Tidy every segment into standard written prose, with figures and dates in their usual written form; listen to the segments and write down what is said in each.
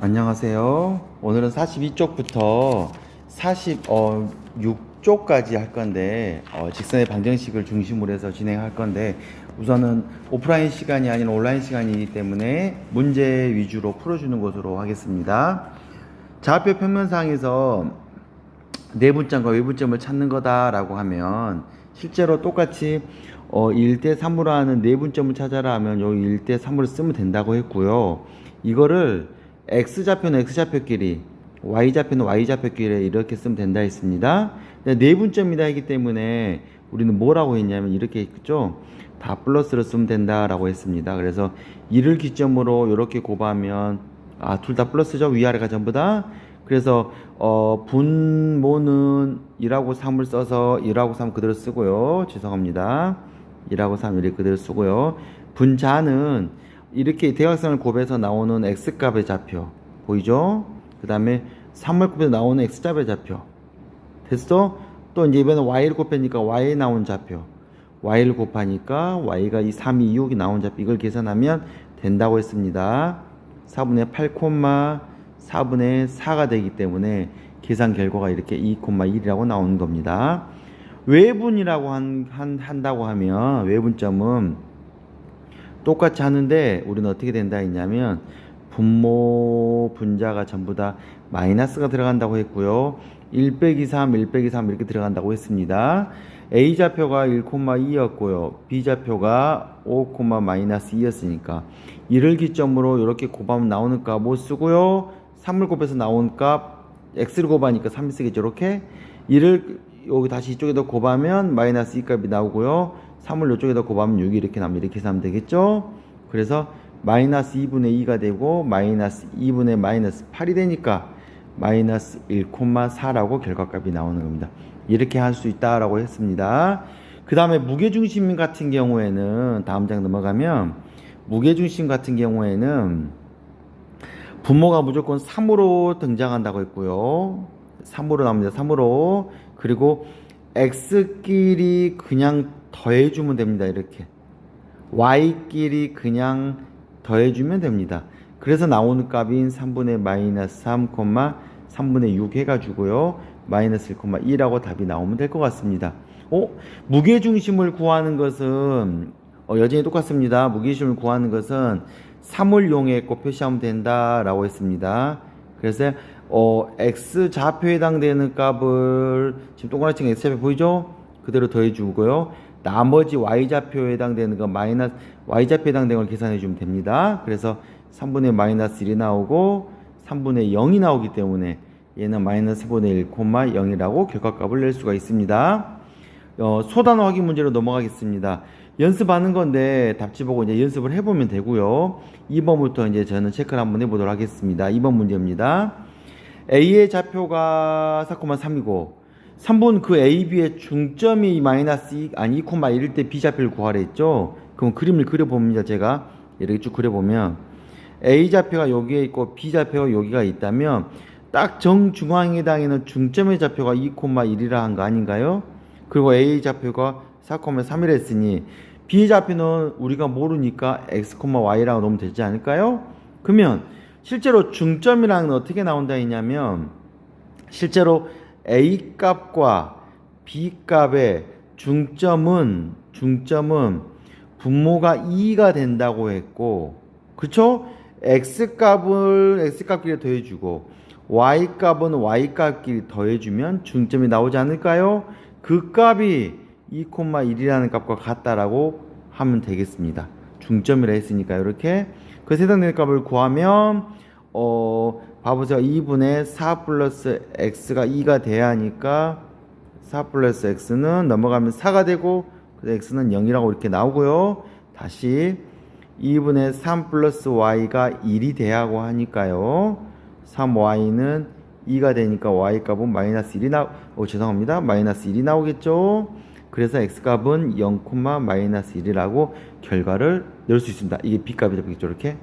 안녕하세요. 오늘은 42쪽부터 46쪽까지 할 건데, 직선의 방정식을 중심으로 해서 진행할 건데, 우선은 오프라인 시간이 아닌 온라인 시간이기 때문에 문제 위주로 풀어주는 것으로 하겠습니다. 좌표 평면상에서 내분점과 외분점을 찾는 거다라고 하면, 실제로 똑같이 1대 3으로 하는 내분점을 찾아라 하면 요 1대 3으로 쓰면 된다고 했고요. 이거를 X좌표는 X좌표끼리, Y좌표는 Y좌표끼리 이렇게 쓰면 된다 했습니다. 내분점이다 했기 때문에 우리는 뭐라고 했냐면 이렇게 했죠. 다 플러스로 쓰면 된다라고 했습니다. 그래서 2를 기점으로 이렇게 곱하면 둘 다 플러스죠. 위아래가 전부 다. 그래서 분모는 1하고 3을 써서 1하고 3 그대로 쓰고요. 죄송합니다. 1하고 3 이렇게 그대로 쓰고요. 분자는 이렇게 대각선을 곱해서 나오는 x값의 좌표 보이죠? 그 다음에 3을 곱해서 나오는 x값의 좌표 됐어? 또 이제 이번에 y를 곱하니까 y에 나온 좌표, y를 곱하니까 y가 이 3, 2, 6이 나온 좌표, 이걸 계산하면 된다고 했습니다. 4분의 8, 4분의 4가 되기 때문에 계산 결과가 이렇게 2,1이라고 나오는 겁니다. 외분이라고 한다고 하면 외분점은 똑같이 하는데 우리는 어떻게 된다 했냐면 분모 분자가 전부 다 마이너스가 들어간다고 했고요. 1 빼기 3, 1 빼기 3 이렇게 들어간다고 했습니다. A좌표가 1,2였고요. B좌표가 5,-2였으니까 1을 기점으로 이렇게 곱하면 나오는 값 못 쓰고요. 3을 곱해서 나온 값 X를 곱하니까 3이 쓰겠죠. 이렇게 1을 여기 다시 이쪽에다 곱하면 마이너스 2값이 나오고요. 3을 이쪽에다 곱하면 6이 이렇게 나면 이렇게 하면 되겠죠. 그래서 마이너스 2분의 2가 되고 마이너스 2분의 마이너스 8이 되니까 마이너스 1,4라고 결과값이 나오는 겁니다. 이렇게 할 수 있다라고 했습니다. 그 다음에 무게중심 같은 경우에는 다음 장 넘어가면 무게중심 같은 경우에는 분모가 무조건 3으로 등장한다고 했고요. 3으로 나옵니다. 3으로. 그리고 X끼리 그냥 더해주면 됩니다. 이렇게 Y끼리 그냥 더해주면 됩니다. 그래서 나오는 값인 3분의 마이너스 3, 3분의 6 해가지고요. 마이너스 1,2라고 답이 나오면 될 것 같습니다. 무게중심을 구하는 것은 여전히 똑같습니다. 무게중심을 구하는 것은 3을 이용했고 표시하면 된다라고 했습니다. 그래서 X좌표에 해당되는 값을 지금 동그랗게 친 X좌표 보이죠? 그대로 더해주고요. 나머지 Y좌표에 해당되는 거 Y좌표에 해당되는 걸 계산해 주면 됩니다. 그래서 3분의 마이너스 1이 나오고 3분의 0이 나오기 때문에 얘는 마이너스 4분의 1,0이라고 결과값을 낼 수가 있습니다. 소단어 확인 문제로 넘어가겠습니다. 연습하는 건데 답지 보고 이제 연습을 해보면 되고요. 2번부터 이제 저는 체크를 한번 해보도록 하겠습니다. 2번 문제입니다. A의 좌표가 4,3이고 3번 그 A, B의 중점이 마이너스 2,1일 때 B 좌표를 구하라 했죠. 그럼 그림을 그려봅니다. 제가 이렇게 쭉 그려보면 A 좌표가 여기에 있고 B 좌표가 여기가 있다면 딱 정중앙에 해당하는 중점의 좌표가 2,1이라 한 거 아닌가요? 그리고 A 좌표가 4,3이라 했으니 B 좌표는 우리가 모르니까 X, Y라고 넣으면 되지 않을까요? 그러면 실제로 중점이라는 건 어떻게 나온다 했냐면 실제로 A 값과 B 값의 중점은 분모가 2가 된다고 했고, 그쵸? X 값을 X 값끼리 더해주고 Y 값은 Y 값끼리 더해주면 중점이 나오지 않을까요? 그 값이 2,1이라는 값과 같다라고 하면 되겠습니다. 중점이라 했으니까 이렇게 그 해당되는 값을 구하면 봐보세요. 2분의 4 플러스 x가 2가 돼야 하니까 4 플러스 x는 넘어가면 4가 되고 그 x는 0이라고 이렇게 나오고요. 다시 2분의 3 플러스 y가 1이 돼야 하고 하니까요. 3y는 2가 되니까 y값은 마이너스 1이 죄송합니다. 마이너스 1이 나오겠죠. 그래서 x값은 0, 마이너스 1이라고 결과를 넣을 수 있습니다. 이게 b값이 되겠죠. 이렇게.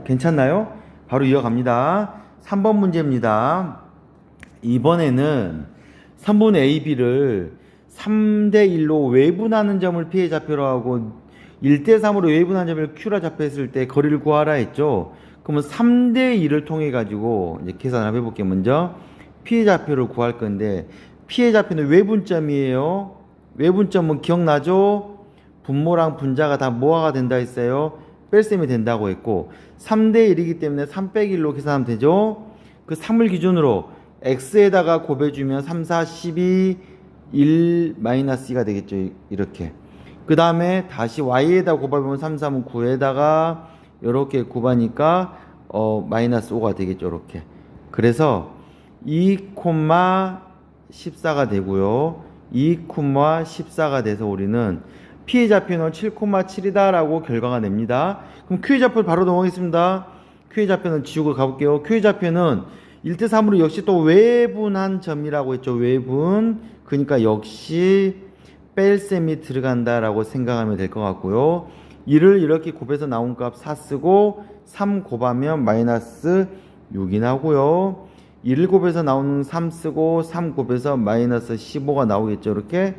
괜찮나요? 바로 이어갑니다. 3번 문제입니다. 이번에는 3번 A, B를 3대 1로 외분하는 점을 P의 좌표로 하고 1대 3으로 외분하는 점을 Q라 좌표했을 때 거리를 구하라 했죠. 그러면 3대 2를 통해 가지고 이제 계산을 한번 해볼게요. 먼저 피해 좌표를 구할 건데 피해 좌표는 외분점이에요. 외분점은 기억나죠? 분모랑 분자가 다 모아가 된다 했어요. 뺄셈이 된다고 했고 3대 1이기 때문에 3 빼기 1로 계산하면 되죠. 그 3을 기준으로 x에다가 곱해주면 3, 4, 12, 1 마이너스 2가 되겠죠. 이렇게. 그 다음에 다시 y에다 곱해보면 3, 3은 9에다가 이렇게 곱하니까 마이너스 5가 되겠죠. 이렇게. 그래서 2,14가 되고요. 2,14가 돼서 우리는 피해 좌표는 7,7이다 라고 결과가 냅니다. 그럼 Q의 좌표 바로 넘어가겠습니다. Q의 좌표는 지우고 가볼게요. Q의 좌표는 1대 3으로 역시 또 외분한 점이라고 했죠. 외분. 그러니까 역시 뺄셈이 들어간다 라고 생각하면 될 것 같고요. 1을 이렇게 곱해서 나온 값 4 쓰고 3 곱하면 마이너스 6이 나오고요. 1을 곱해서 나오는 3 쓰고 3 곱해서 마이너스 15가 나오겠죠. 이렇게.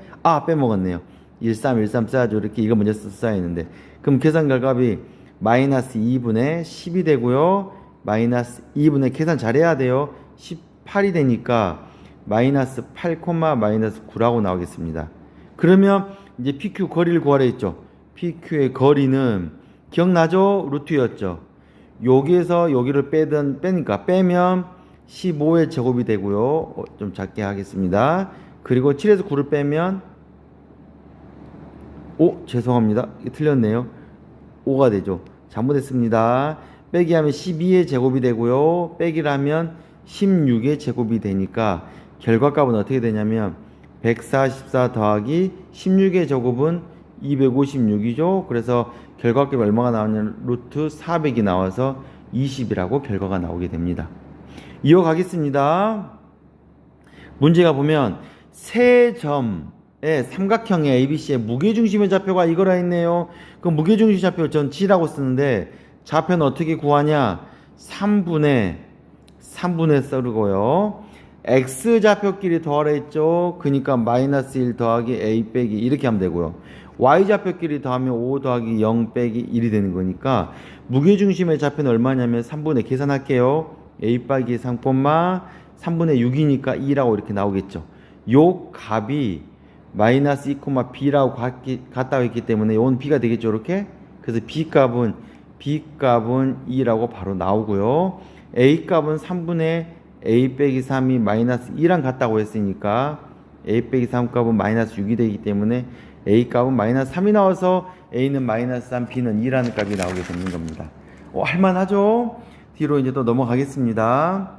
빼먹었네요. 13 써야죠. 이렇게 이거 먼저 써야 했는데. 그럼 계산 결과값이 마이너스 2분의 10이 되고요. 마이너스 2분의 계산 잘해야 돼요. 18이 되니까 마이너스 8, 마이너스 9라고 나오겠습니다. 그러면 이제 PQ 거리를 구하라 했죠. PQ의 거리는 기억나죠? 루트였죠. 여기에서 여기를 빼니까 빼면 15의 제곱이 되고요. 좀 작게 하겠습니다. 그리고 7에서 9를 빼면 죄송합니다. 틀렸네요. 5가 되죠. 잘못했습니다. 빼기 하면 12의 제곱이 되고요. 빼기를 하면 16의 제곱이 되니까 결과값은 어떻게 되냐면 144 더하기 16의 제곱은 256이죠. 그래서 결과값이 얼마가 나오냐면 루트 400이 나와서 20이라고 결과가 나오게 됩니다. 이어가겠습니다. 문제가 보면 세 점의 삼각형의 ABC의 무게중심의 좌표가 이거라 했네요. 그 무게중심 좌표 전 G라고 쓰는데 좌표는 어떻게 구하냐? 3분의 쓰고요. X좌표끼리 더하라 했죠. 그러니까 마이너스 1 더하기 A 빼기 이렇게 하면 되고요. Y좌표끼리 더하면 5 더하기 0 빼기 1이 되는 거니까 무게중심의 좌표는 얼마냐면 3분의 계산할게요. A 빼기 3, 3분의 6이니까 2라고 이렇게 나오겠죠. 요 값이 마이너스 2, B라고 같다고 했기 때문에 이건 B가 되겠죠. 이렇게. 그래서 B값은 2라고 바로 나오고요. A값은 3분의 A 빼기 3이 마이너스 2랑 같다고 했으니까 A 빼기 3 값은 마이너스 6이 되기 때문에 A 값은 마이너스 3이 나와서 A는 마이너스 3, B는 2라는 값이 나오게 되는 겁니다. 할만하죠? 뒤로 이제 또 넘어가겠습니다.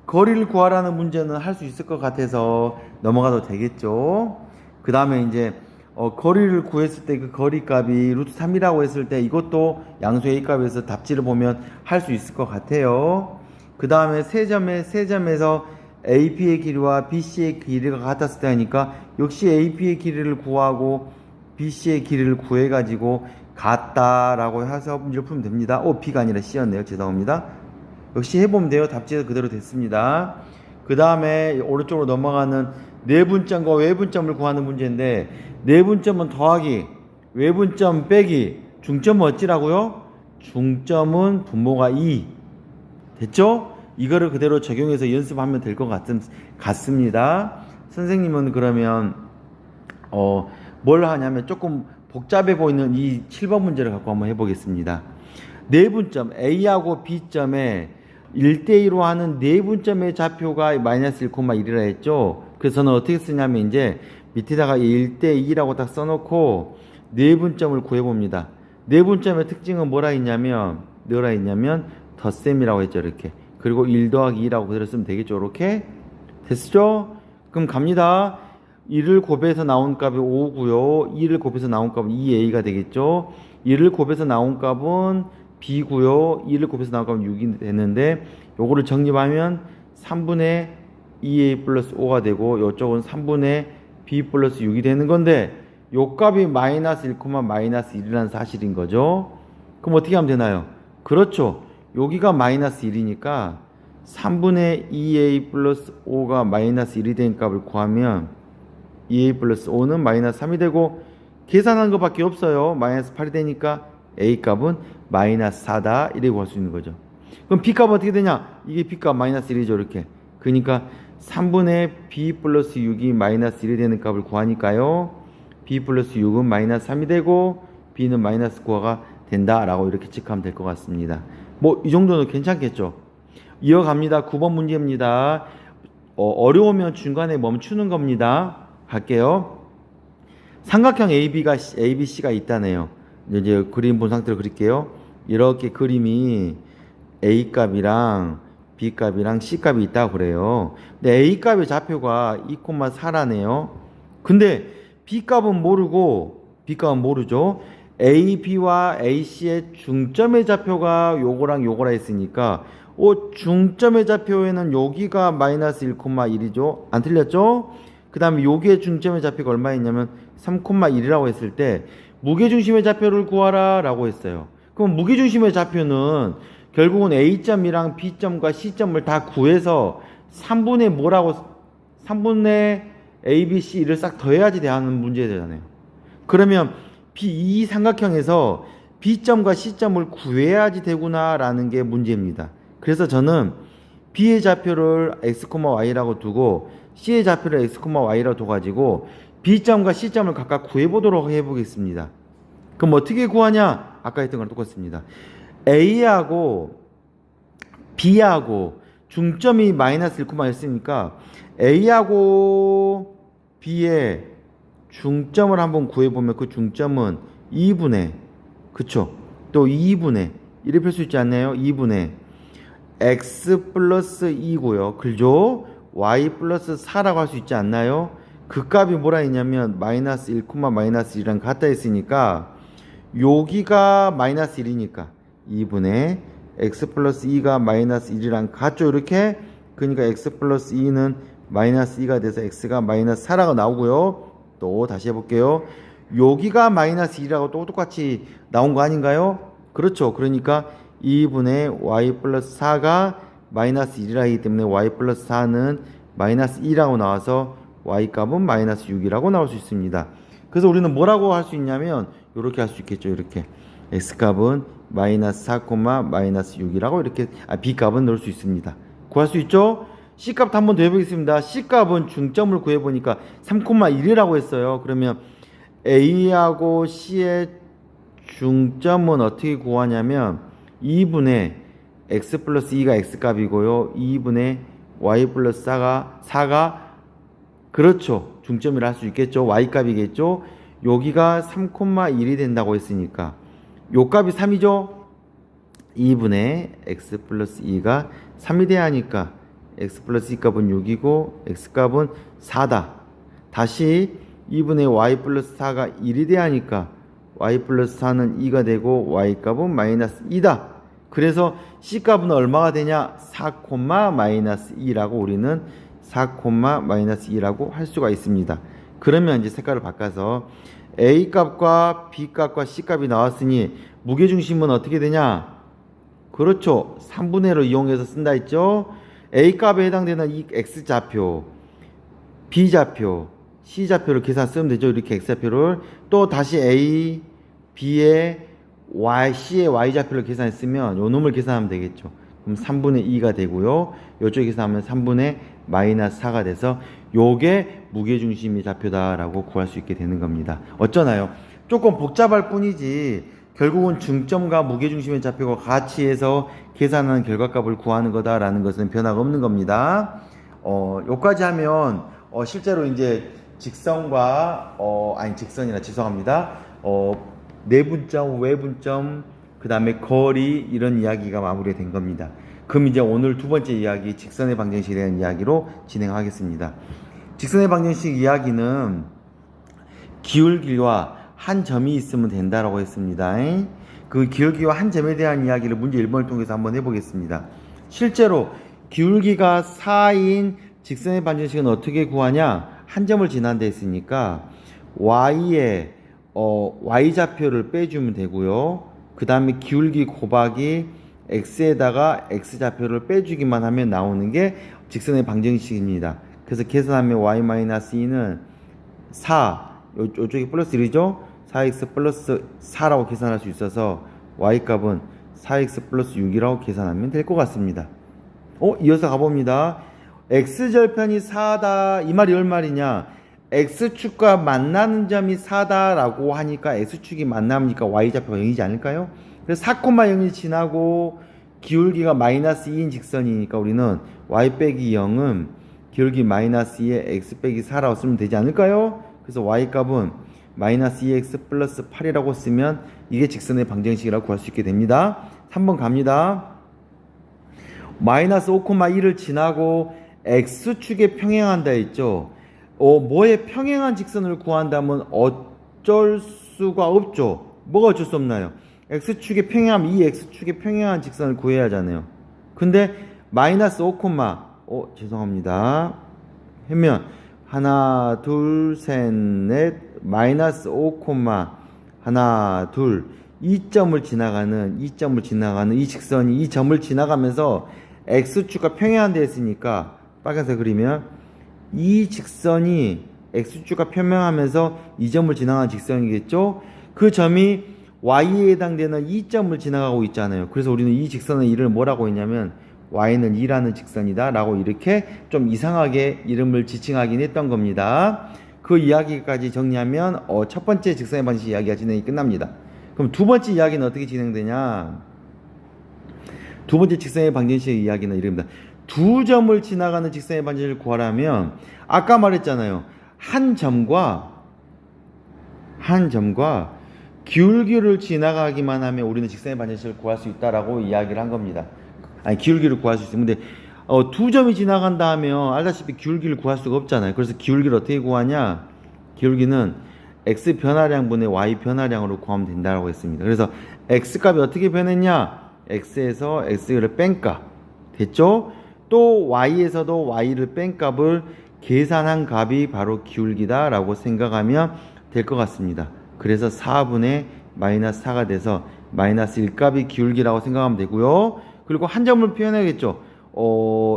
거리를 구하라는 문제는 할 수 있을 것 같아서 넘어가도 되겠죠? 그 다음에 이제 거리를 구했을 때 그 거리값이 루트 3이라고 했을 때 이것도 양수 A값에서 답지를 보면 할 수 있을 것 같아요. 그 다음에 세 점에서 AP의 길이와 BC의 길이가 같았을 때 하니까 역시 AP의 길이를 구하고 BC의 길이를 구해가지고 같다라고 해서 문제를 풀면 됩니다. B가 아니라 C였네요. 죄송합니다. 역시 해보면 돼요. 답지에서 그대로 됐습니다. 그 다음에 오른쪽으로 넘어가는 내분점과 외분점을 구하는 문제인데 내분점은 더하기, 외분점 빼기, 중점은 어찌라고요? 중점은 분모가 2. 됐죠? 이거를 그대로 적용해서 연습하면 될 것 같습니다. 선생님은 그러면 뭘 하냐면 조금 복잡해 보이는 이 7번 문제를 갖고 한번 해보겠습니다. 내분점 A하고 B점에 1대2로 하는 내분점의 좌표가 마이너스 1,1이라 했죠. 그래서 저는 어떻게 쓰냐면 이제 밑에다가 1대2라고 딱 써놓고 내분점을 구해봅니다. 내분점의 특징은 뭐라 했냐면 덧셈이라고 했죠. 이렇게. 그리고 1 더하기 2라고 그대로 쓰면 되겠죠. 이렇게. 됐죠? 그럼 갑니다. 1을 곱해서 나온 값이 5고요. 2를 곱해서 나온 값은 2a가 되겠죠. 1을 곱해서 나온 값은 b고요. 2를 곱해서 나온 값은 6이 되는데 요거를 정립하면 3분의 2a 플러스 5가 되고 요쪽은 3분의 b 플러스 6이 되는 건데 요 값이 마이너스 1, 마이너스 1이라는 사실인 거죠. 그럼 어떻게 하면 되나요? 그렇죠. 여기가 마이너스 1이니까 3분의 2a 플러스 5가 마이너스 1이 된 값을 구하면 2a 플러스 5는 마이너스 3이 되고 계산한 것밖에 없어요. 마이너스 8이 되니까 a 값은 마이너스 4다 이렇게 구할 수 있는 거죠. 그럼 B값은 어떻게 되냐? 이게 B값 마이너스 1이죠. 이렇게. 그러니까 3분의 B 플러스 6이 마이너스 1이 되는 값을 구하니까요. B 플러스 6은 마이너스 3이 되고 B는 마이너스 9가 된다라고 이렇게 체크하면 될 것 같습니다. 뭐 이 정도는 괜찮겠죠. 이어갑니다. 9번 문제입니다. 어려우면 중간에 멈추는 겁니다. 갈게요. 삼각형 ABC가 있다네요. 이제 그림 본 상태로 그릴게요. 이렇게 그림이 A 값이랑 B 값이랑 C 값이 있다고 그래요. 근데 A 값의 좌표가 2,4라네요. 근데 B 값은 모르고 B 값은 모르죠. A, B와 AC의 중점의 좌표가 요거랑 요거라 했으니까 중점의 좌표에는 여기가 마이너스 1,1이죠. 안 틀렸죠? 그 다음에 여기에 중점의 좌표가 얼마였냐면 3,1이라고 했을 때 무게중심의 좌표를 구하라 라고 했어요. 그럼 무게중심의 좌표는 결국은 A점이랑 B점과 C점을 다 구해서 3분의 A, B, C를 싹 더해야지 대하는 문제 되잖아요. 그러면 이 삼각형에서 B점과 C점을 구해야지 되구나 라는 게 문제입니다. 그래서 저는 B의 좌표를 X, Y라고 두고 C의 좌표를 X, Y라고 둬가지고 B점과 C점을 각각 구해보도록 해보겠습니다. 그럼 어떻게 구하냐? 아까 했던 거랑 똑같습니다. A하고 B하고 중점이 마이너스 1,1이니까 A하고 B의 중점을 한번 구해보면 그 중점은 2분의 그쵸? 또 2분의 이렇게 펼 수 있지 않나요? 2분의 X 플러스 2고요. 그죠? Y 플러스 4라고 할 수 있지 않나요? 그 값이 뭐라 했냐면 마이너스 1, 마이너스 1이랑 같다 했으니까 여기가 마이너스 1이니까 2분의 X 플러스 2가 마이너스 1이랑 같죠? 이렇게. 그러니까 X 플러스 2는 마이너스 2가 돼서 X가 마이너스 4라고 나오고요. 또 다시 해볼게요. 여기가 마이너스 1이라고 또 똑같이 나온 거 아닌가요? 그렇죠. 그러니까 2분의 Y 플러스 4가 마이너스 1이라 하기 때문에 Y 플러스 4는 마이너스 2라고 나와서 Y 값은 마이너스 6이라고 나올 수 있습니다. 그래서 우리는 뭐라고 할 수 있냐면 이렇게 할 수 있겠죠. 이렇게 X 값은 마이너스 4, 마이너스 6이라고 이렇게 B 값은 넣을 수 있습니다. 구할 수 있죠? C 값 한번 더 해보겠습니다. C 값은 중점을 구해보니까 3,1이라고 했어요. 그러면 A하고 C의 중점은 어떻게 구하냐면 2분의 X 플러스 2가 X 값이고요. 2분의 Y 플러스 4가 그렇죠. 중점이라 할 수 있겠죠. Y 값이겠죠. 여기가 3,1이 된다고 했으니까 요 값이 3이죠. 2분의 X 플러스 2가 3이 돼야 하니까 X 플러스 2 값은 6이고 X 값은 4다. 다시 2분의 Y 플러스 4가 1이 돼야 하니까 Y 플러스 4는 2가 되고 Y 값은 마이너스 2다. 그래서 C 값은 얼마가 되냐? 4, 마이너스 2라고 우리는 4, 마이너스 2라고 할 수가 있습니다. 그러면 이제 색깔을 바꿔서 A 값과 B 값과 C 값이 나왔으니 무게중심은 어떻게 되냐? 그렇죠. 3분의 1로 이용해서 쓴다 했죠? A 값에 해당되는 이 X좌표, B좌표, C좌표를 계산 쓰면 되죠. 이렇게 X좌표를 또 다시 A, B의 C의 Y좌표를 계산했으면 요 놈을 계산하면 되겠죠. 그럼 3분의 2가 되고요. 요쪽에 계산하면 3분의 마이너스 4가 돼서 요게 무게중심의 좌표다라고 구할 수 있게 되는 겁니다. 어쩌나요? 조금 복잡할 뿐이지 결국은 중점과 무게중심의 좌표가 같이 해서 계산하는 결과값을 구하는 거다라는 것은 변화가 없는 겁니다. 요까지 하면 실제로 이제 직선과 직선이라 죄송합니다. 내분점, 외분점, 그 다음에 거리 이런 이야기가 마무리된 겁니다. 그럼 이제 오늘 두 번째 이야기 직선의 방정식에 대한 이야기로 진행하겠습니다. 직선의 방정식 이야기는 기울기와 한 점이 있으면 된다라고 했습니다. 그 기울기와 한 점에 대한 이야기를 문제 1번을 통해서 한번 해보겠습니다. 실제로 기울기가 4인 직선의 방정식은 어떻게 구하냐? 한 점을 지난다 했으니까 y의 y좌표를 빼주면 되고요. 그 다음에 기울기 곱하기 x에다가 x좌표를 빼주기만 하면 나오는 게 직선의 방정식입니다. 그래서 계산하면 y-2는 4, 요쪽이 플러스 1이죠? 4x 플러스 4라고 계산할 수 있어서 y값은 4x 플러스 6이라고 계산하면 될 것 같습니다. 이어서 가봅니다. x절편이 4다. 이 말이 얼 말이냐? x축과 만나는 점이 4다라고 하니까 x축이 만나니까 y좌표가 0이지 않을까요? 그래서 4,0이 지나고 기울기가 마이너스 2인 직선이니까 우리는 y 빼기 0은 기울기 마이너스 2에 x 빼기 4라고 쓰면 되지 않을까요? 그래서 y값은 마이너스 2x 플러스 8이라고 쓰면 이게 직선의 방정식이라고 구할 수 있게 됩니다. 3번 갑니다. 마이너스 5,1을 지나고 x축에 평행한다 했죠. 뭐에 평행한 직선을 구한다면 어쩔 수가 없죠. 뭐가 어쩔 수 없나요? x축에 평행하면 이 x축에 평행한 직선을 구해야 하잖아요. 근데 마이너스 5, 죄송합니다. 하면 하나, 둘, 셋, 넷, 마이너스 5, 하나, 둘, 이 점을 지나가는 이 직선이 이 점을 지나가면서 x축과 평행한 데 있으니까 빨간색 그리면 이 직선이 x축과 평행하면서 이 점을 지나가는 직선이겠죠? 그 점이 y에 해당되는 이 점을 지나가고 있잖아요. 그래서 우리는 이 직선의 이름을 뭐라고 했냐면 y는 2라는 직선이다 라고 이렇게 좀 이상하게 이름을 지칭하긴 했던 겁니다. 그 이야기까지 정리하면 첫 번째 직선의 방정식 이야기가 진행이 끝납니다. 그럼 두 번째 이야기는 어떻게 진행되냐? 두 번째 직선의 방정식 이야기는 이럽니다. 두 점을 지나가는 직선의 방정식을 구하려면 아까 말했잖아요. 한 점과 기울기를 지나가기만 하면 우리는 직선의 방정식을 구할 수 있다라고 이야기를 한 겁니다. 아니 기울기를 구할 수 있습니다. 근데 두 점이 지나간다 하면 알다시피 기울기를 구할 수가 없잖아요. 그래서 기울기를 어떻게 구하냐? 기울기는 x 변화량분의 y 변화량으로 구하면 된다고 했습니다. 그래서 x 값이 어떻게 변했냐? x에서 x를 뺀 값 됐죠? 또 y에서도 y를 뺀 값을 계산한 값이 바로 기울기다 라고 생각하면 될 것 같습니다. 그래서 4분의 마이너스 4가 돼서 마이너스 1값이 기울기라고 생각하면 되고요. 그리고 한 점을 표현해야겠죠.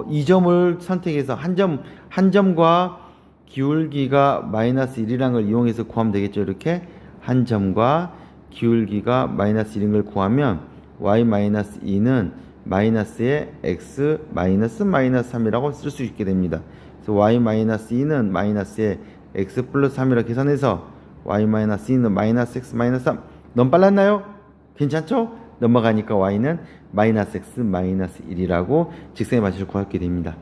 이 점을 선택해서 한 점과 기울기가 마이너스 1이라는 걸 이용해서 구하면 되겠죠. 이렇게 한 점과 기울기가 마이너스 1인 걸 구하면 y 마이너스 2는 마이너스의 x 마이너스 3이라고 쓸 수 있게 됩니다. 그래서 y 마이너스 2는 마이너스의 x 플러스 3이라고 계산해서 y 마이너스 2는 마이너스 x 마이너스 3. 너무 빨랐나요? 괜찮죠? 넘어가니까 y는 마이너스 x 마이너스 1이라고 직선의 방정식을 구하게 됩니다.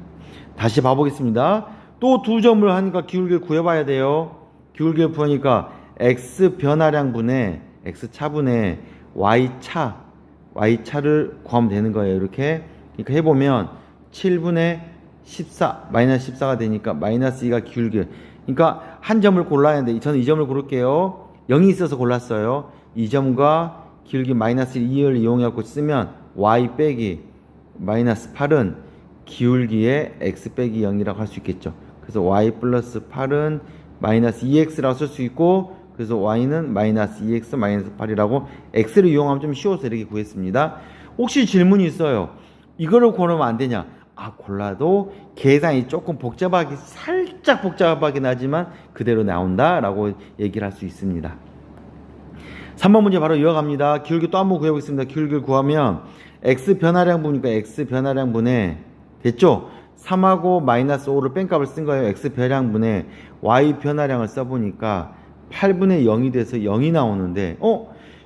다시 봐보겠습니다. 또 두 점을 하니까 기울기를 구해봐야 돼요. 기울기를 구하니까 x 변화량분의 x 차분의 y 차를 구하면 되는 거예요. 이렇게 그러니까 해보면 7분의 14 마이너스 14가 되니까 마이너스 2가 기울기. 그러니까 한 점을 골라야 하는데 저는 이 점을 고를게요. 0이 있어서 골랐어요. 이 점과 기울기 마이너스 2를 이용해서 쓰면 y 빼기 마이너스 8은 기울기의 x 빼기 0이라고 할 수 있겠죠. 그래서 y 플러스 8은 마이너스 2x라고 쓸 수 있고, 그래서 y는 마이너스 2x 마이너스 8이라고 x를 이용하면 좀 쉬워서 이렇게 구했습니다. 혹시 질문이 있어요. 이거를 고르면 안 되냐? 골라도 계산이 조금 살짝 복잡하긴 하지만 그대로 나온다라고 얘기를 할 수 있습니다. 3번 문제 바로 이어갑니다. 기울기 또 한번 구해보겠습니다. 기울기를 구하면 x 변화량분이니까 x 변화량분에 됐죠? 3하고 마이너스 5를 뺀 값을 쓴 거예요. x 변화량분에 y 변화량을 써보니까 8분의 0이 돼서 0이 나오는데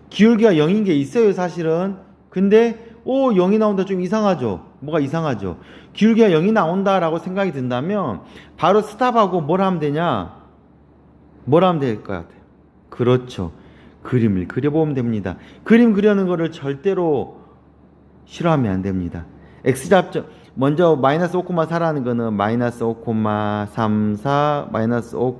기울기가 0인 게 있어요 사실은. 근데 0이 나온다 좀 이상하죠? 뭐가 이상하죠? 기울기가 0이 나온다라고 생각이 든다면 바로 스탑하고 뭘 하면 되냐? 뭘 하면 될 것 같아요? 그렇죠. 그림을 그려보면 됩니다. 그림 그려는 거를 절대로 싫어하면 안 됩니다. x좌표 먼저 마이너스 5,4라는 거는 마이너스 5,34 마이너스 5,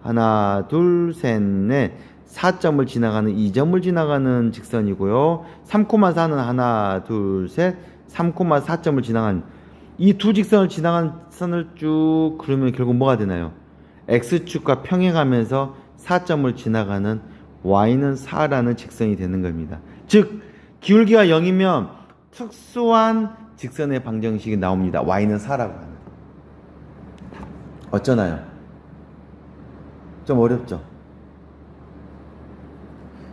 하나 둘 셋 넷 4점을 지나가는 2점을 지나가는 직선이고요. 3,4는 하나 둘 셋 3,4점을 지나간 이 두 직선을 지나간 선을 쭉 그러면 결국 뭐가 되나요? x축과 평행하면서 4점을 지나가는 y는 4라는 직선이 되는 겁니다. 즉 기울기가 0이면 특수한 직선의 방정식이 나옵니다. y는 4라고 하는. 어쩌나요? 좀 어렵죠?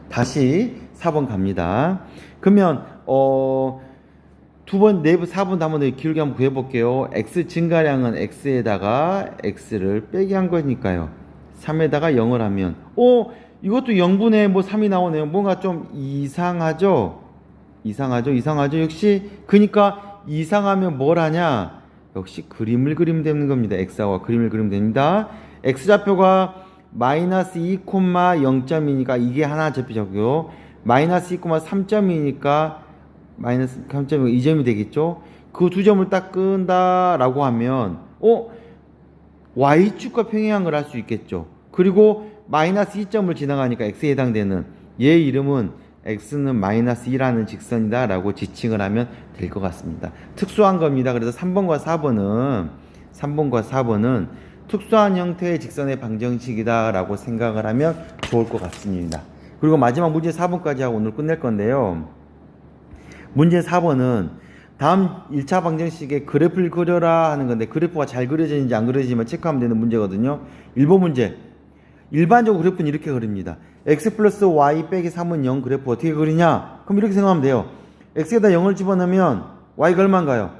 다시 4번 갑니다. 그러면 두 번, 네번, 4번 한번 더 길게 한번 구해볼게요. x 증가량은 x에다가 x를 빼기 한 거니까요. 3에다가 0을 하면 이것도 0분의 뭐 3이 나오네요. 뭔가 좀 이상하죠? 이상하죠? 역시 그러니까 이상하면 뭘 하냐? 역시 그림을 그리면 되는 겁니다. x와 그림을 그리면 됩니다. x좌표가 마이너스 2,0.2니까 이게 하나 접히자고요. 마이너스 2,3점이니까 마이너스 3점이 2점이 되겠죠. 그 두 점을 딱 끈다라고 하면 y축과 평행한 할 수 있겠죠. 그리고 마이너스 2점을 지나가니까 x에 해당되는 얘 이름은 x는 마이너스 2라는 직선이다 라고 지칭을 하면 될 것 같습니다. 특수한 겁니다. 그래서 3번과 4번은 특수한 형태의 직선의 방정식이다 라고 생각을 하면 좋을 것 같습니다. 그리고 마지막 문제 4번까지 하고 오늘 끝낼 건데요. 문제 4번은 다음 1차 방정식의 그래프를 그려라 하는 건데 그래프가 잘 그려지는지 안 그려지면 체크하면 되는 문제거든요. 1번 문제. 일반적으로 그래프는 이렇게 그립니다. x 플러스 y 빼기 3은 0 그래프 어떻게 그리냐? 그럼 이렇게 생각하면 돼요. x에다 0을 집어넣으면 y가 얼마인가요?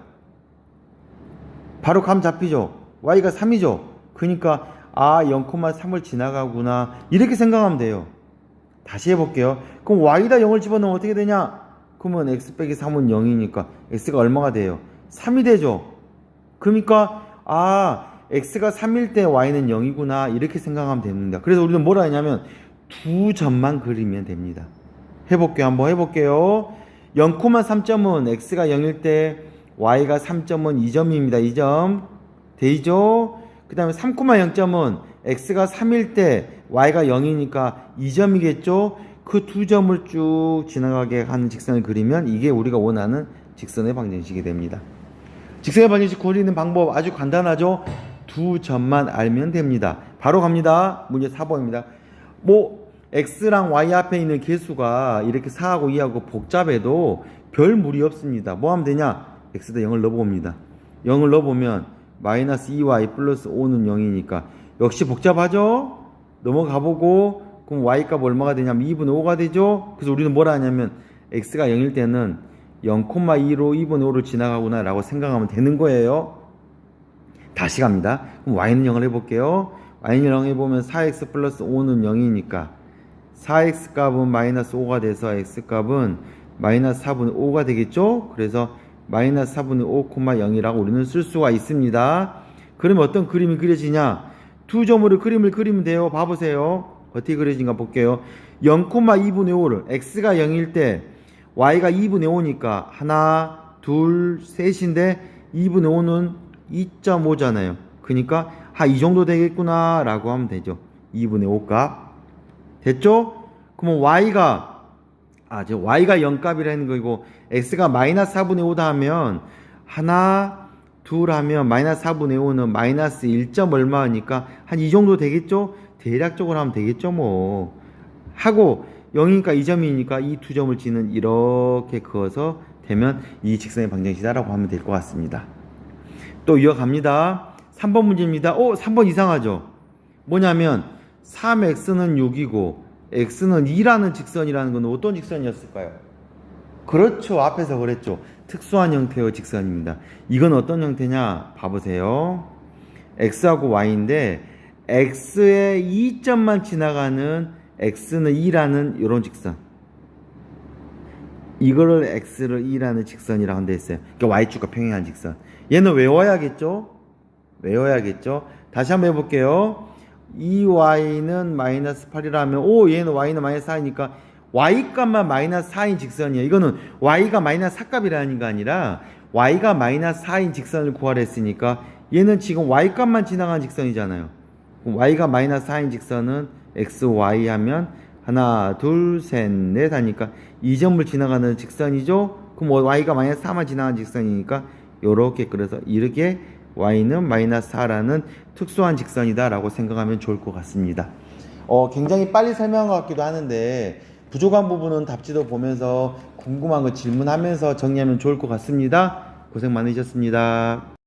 바로 감 잡히죠. y가 3이죠. 그러니까 0,3을 지나가구나 이렇게 생각하면 돼요. 다시 해볼게요. 그럼 y에다 0을 집어넣으면 어떻게 되냐? 그러면 x 빼기 3은 0이니까 x가 얼마가 돼요? 3이 되죠. 그러니까 x가 3일 때 y는 0이구나 이렇게 생각하면 됩니다. 그래서 우리는 뭐라 했냐면 두 점만 그리면 됩니다. 한번 해볼게요. 0,3점은 x가 0일 때 y가 3점은 2점입니다. 2점 되죠? 그 다음에 3,0점은 x가 3일 때 y가 0이니까 2점이겠죠? 그 두 점을 쭉 지나가게 하는 직선을 그리면 이게 우리가 원하는 직선의 방정식이 됩니다. 직선의 방정식 그리는 방법 아주 간단하죠? 두 점만 알면 됩니다. 바로 갑니다. 문제 4번입니다. x랑 y 앞에 있는 개수가 이렇게 4하고 2하고 복잡해도 별 무리 없습니다. 뭐 하면 되냐? x에다 0을 넣어봅니다. 0을 넣어보면 마이너스 2y 플러스 5는 0이니까 역시 복잡하죠? 넘어가보고 그럼 y값 얼마가 되냐면 2분의 5가 되죠? 그래서 우리는 뭐라 하냐면 x가 0일 때는 0,2로 2분의 5를 지나가구나 라고 생각하면 되는 거예요. 다시 갑니다. 그럼 y는 0을 해볼게요. y는 0 해보면 4x 플러스 5는 0이니까 4x 값은 마이너스 5가 돼서 x 값은 마이너스 4분의 5가 되겠죠? 그래서 마이너스 4분의 5,0이라고 우리는 쓸 수가 있습니다. 그러면 어떤 그림이 그려지냐? 두 점으로 그림을 그리면 돼요. 봐보세요. 어떻게 그려진가 볼게요. 0,2분의 5를 x가 0일 때 y가 2분의 5니까 하나, 둘, 셋인데 2분의 5는 2.5잖아요. 그러니까 이 정도 되겠구나 라고 하면 되죠. 2분의 5 값 됐죠? 그러면 y가 0값이라는 거고 x가 마이너스 4분의 5다 하면 하나, 둘 하면 마이너스 4분의 5는 마이너스 1. 얼마니까 한 이 정도 되겠죠? 대략적으로 하면 되겠죠 뭐 하고 0이니까 2점이니까 이 두 점을 지는 이렇게 그어서 되면 이 직선의 방정식이다라고 하면 될 것 같습니다. 또 이어갑니다. 3번 문제입니다. 3번 이상하죠? 뭐냐면 3x는 6이고 x는 2라는 직선이라는 건 어떤 직선이었을까요? 그렇죠. 앞에서 그랬죠. 특수한 형태의 직선입니다. 이건 어떤 형태냐? 봐보세요. x하고 y인데 x에 2점만 지나가는 x는 2라는 이런 직선. 이거를 x를 2라는 직선이라고 한다 했어요. 그러니까 y축과 평행한 직선. 얘는 외워야겠죠? 다시 한번 해볼게요. 2y는 마이너스 8이라면 얘는 y는 마이너스 4이니까 y값만 마이너스 4인 직선이에요. 이거는 y가 마이너스 4값이라는 게 아니라 y가 마이너스 4인 직선을 구하라 했으니까 얘는 지금 y값만 지나가는 직선이잖아요. y가 마이너스 4인 직선은 xy 하면 하나, 둘, 셋, 넷 하니까 이 점을 지나가는 직선이죠. 그럼 y가 마이너스 4만 지나가는 직선이니까 요렇게 그래서 이렇게 y는 마이너스 4라는 특수한 직선이다 라고 생각하면 좋을 것 같습니다. 굉장히 빨리 설명한 것 같기도 하는데 부족한 부분은 답지도 보면서 궁금한 거 질문하면서 정리하면 좋을 것 같습니다. 고생 많으셨습니다.